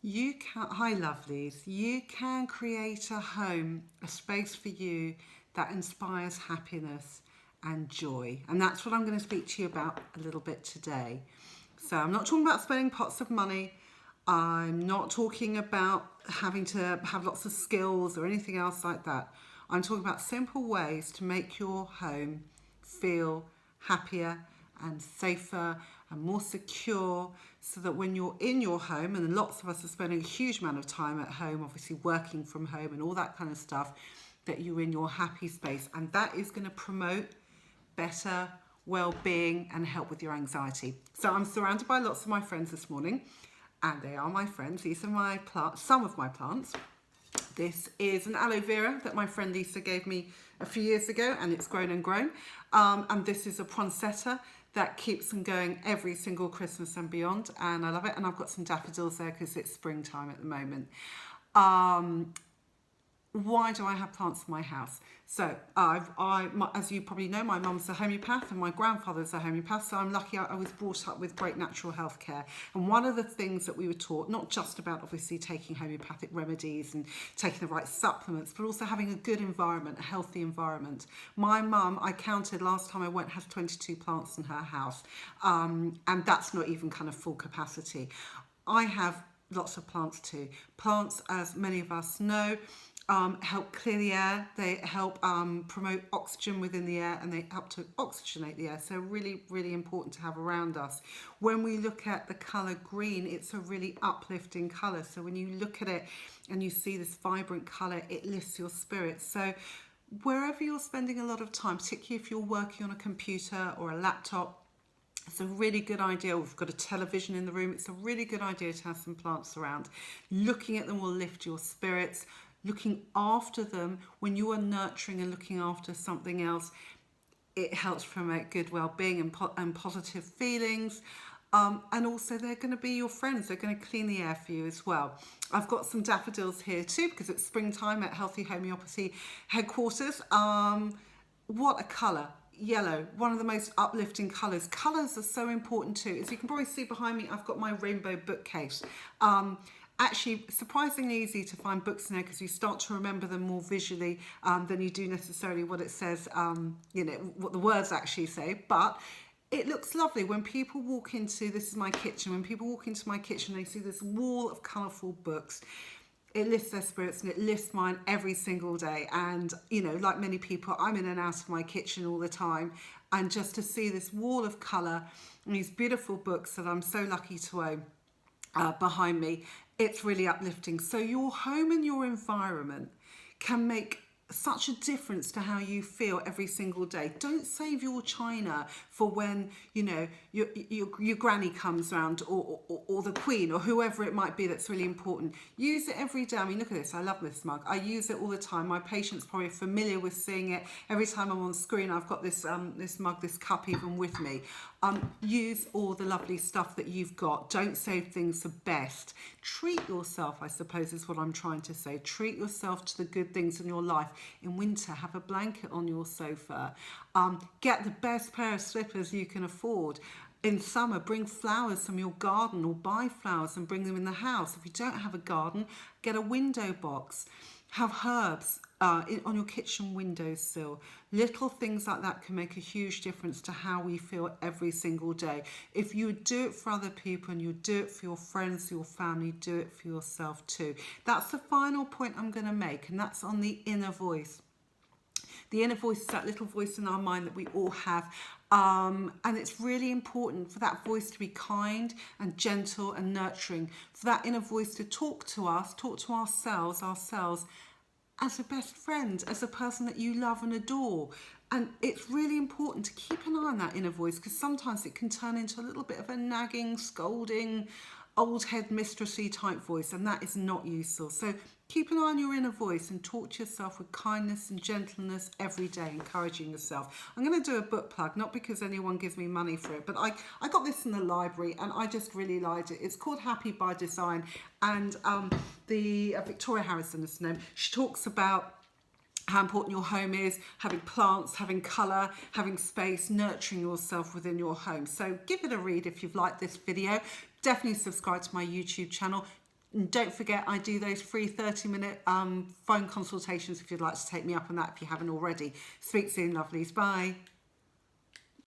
You can, hi lovelies, you can create a home, a space for you that inspires happiness and joy. And that's what I'm going to speak to you about a little bit today. So I'm not talking about spending pots of money. I'm not talking about having to have lots of skills or anything else like that. I'm talking about simple ways to make your home feel happier and safer and more secure, so that when you're in your home, and lots of us are spending a huge amount of time at home, obviously working from home and all that kind of stuff, that you're in your happy space, and that is going to promote better well-being and help with your anxiety. So I'm surrounded by lots of my friends this morning, and they are my friends. These are my plants, some of my plants. This is an aloe vera that my friend Lisa gave me a few years ago, and it's grown and grown. And this is a poinsettia that keeps them going every single Christmas and beyond, and I love it. And I've got some daffodils there because it's springtime at the moment. Why do I have plants in my house? So as you probably know, my mum's a homeopath and my grandfather's a homeopath, so I'm lucky I was brought up with great natural health care. And one of the things that we were taught, not just about obviously taking homeopathic remedies and taking the right supplements, but also having a good environment, a healthy environment. My mum, I counted last time I went, has 22 plants in her house, and that's not even kind of full capacity. I have lots of plants too. Plants, as many of us know, help clear the air, they help promote oxygen within the air, and they help to oxygenate the air. So really, really important to have around us. When we look at the colour green, it's a really uplifting colour. So when you look at it and you see this vibrant colour, it lifts your spirits. So wherever you're spending a lot of time, particularly if you're working on a computer or a laptop, it's a really good idea. We've got a television in the room. It's a really good idea to have some plants around. Looking at them will lift your spirits. Looking after them when you are nurturing and looking after something else, it helps promote good well-being and positive feelings. And also they're going to be your friends. They're going to clean the air for you as well. I've got some daffodils here too because it's springtime at Healthy Homeopathy headquarters. What a colour. Yellow, one of the most uplifting colours. Colours are so important too. As you can probably see behind me, I've got my rainbow bookcase. Actually, surprisingly easy to find books in there because you start to remember them more visually than you do necessarily what it says, what the words actually say. But it looks lovely when people walk into, this is my kitchen, when people walk into my kitchen, they see this wall of colourful books. It lifts their spirits and it lifts mine every single day. And, like many people, I'm in and out of my kitchen all the time. And just to see this wall of colour and these beautiful books that I'm so lucky to own behind me, it's really uplifting. So your home and your environment can make such a difference to how you feel every single day. Don't save your china for when your granny comes round, or the queen, or whoever it might be that's really important. Use it every day. I mean, look at this. I love this mug. I use it all the time. My patients probably are familiar with seeing it. Every time I'm on screen, I've got this mug, this cup even with me. Use all the lovely stuff that you've got. Don't save things for best. Treat yourself, I suppose, is what I'm trying to say. Treat yourself to the good things in your life. In winter, have a blanket on your sofa. Get the best pair of slippers you can afford. In summer, bring flowers from your garden, or buy flowers and bring them in the house. If you don't have a garden, get a window box. Have herbs on your kitchen windowsill. Little things like that can make a huge difference to how we feel every single day. If you do it for other people and you do it for your friends, your family, do it for yourself too. That's the final point I'm going to make, and that's on the inner voice. The inner voice is that little voice in our mind that we all have. And it's really important for that voice to be kind and gentle and nurturing, for that inner voice to talk to us, talk to ourselves as a best friend, as a person that you love and adore. And it's really important to keep an eye on that inner voice, because sometimes it can turn into a little bit of a nagging, scolding, old head mistressy type voice, and that is not useful. So keep an eye on your inner voice and talk to yourself with kindness and gentleness every day, encouraging yourself. I'm going to do a book plug, not because anyone gives me money for it, but I got this in the library and I just really liked it. It's called Happy by Design, and the Victoria Harrison is her name. She talks about how important your home is, having plants, having colour, having space, nurturing yourself within your home. So give it a read if you've liked this video. Definitely subscribe to my YouTube channel. And don't forget, I do those free 30-minute phone consultations if you'd like to take me up on that if you haven't already. Speak soon, lovelies. Bye.